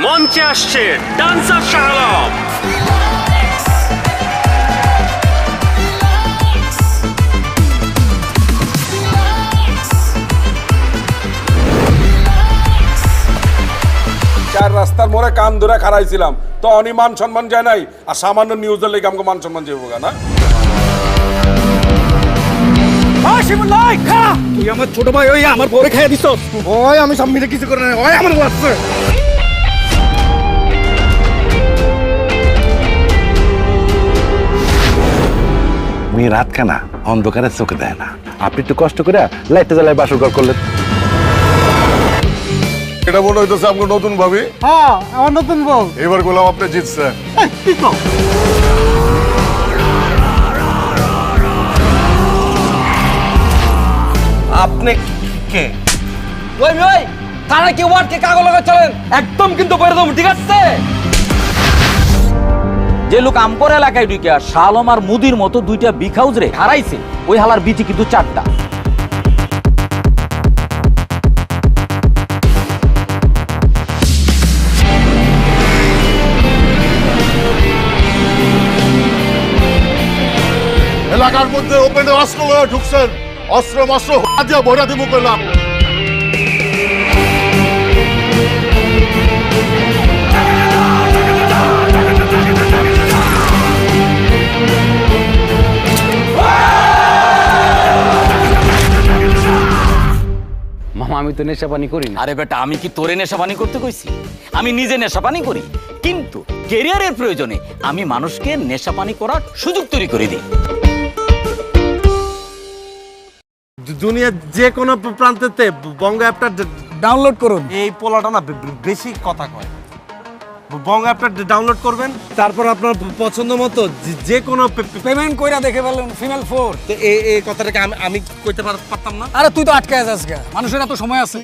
মঞ্চে আসছে ডান্সার শাহ আলম। চার রাস্তার মোড়ে কান ধরে খারাইছিলাম তো অনি মান সম্মান যায় নাই আর সামান্য নিউজের লেগে আমাকে মান সম্মান যাবো না। তুই আমার ছোট ভাই ওই আমার পরে খাইয়া দিছ। ওই আমি সব মিলে কিছু করে না, ওই আমার বাচ্চা। মেয়ে রাত খানা অন্ধকারে চোখে দেয় না, আপনি একটু কষ্ট করে লাইটটা জ্বালায় বাসর ঘর করলেন। এটা মনে হইতেছে আমাকে নতুন ভাবি। হ্যাঁ আমার নতুন বউ। এবার গোলাম আপনি জিতছে। আপনি কে? ওই ওই থানা কি ওয়ার্ডকে কাগজ লাগা চলেন, একদম কিন্তু বইরে দেব, ঠিক আছে? যে লোক আমপর এলাকায় ঢুকে আর শালম আর মুদির মতো দুইটা বিখাউজ রে হারাইছে, ওই হালার বিটি কিন্তু চারটা। এলাকার মধ্যে ওপেনে অস্ত্র লয়ে ঢুকছেন, অস্ত্র মস্ত্র দিয়ে ভরা দিব করলাম। মামা আমি তো নেশা পানি করি না। আরে বেটা, আমি কি তোরে নেশা পানি করতে কইছি? আমি নিজে নেশা পানি করি, কিন্তু ক্যারিয়ারের প্রয়োজনে আমি মানুষকে নেশা পানি করার সুযোগ তৈরি করে দিই। দুনিয়ার যে কোনো প্রান্তেতে বঙ্গ অ্যাপটা ডাউনলোড করুন। এই পোলাটা না বেশি কথা কয়। বঙ্গ অ্যাপটা ডাউনলোড করবেন, তারপর আপনার পছন্দ মতো যে কোনো পেমেন্ট কইরা দেখে ফেলুন। ফিমেল 4 তো এই কথাটাকে আমি কইতে পারতাম না। আরে তুই তো আটকে আছিস, মানুষের এত সময় আছে?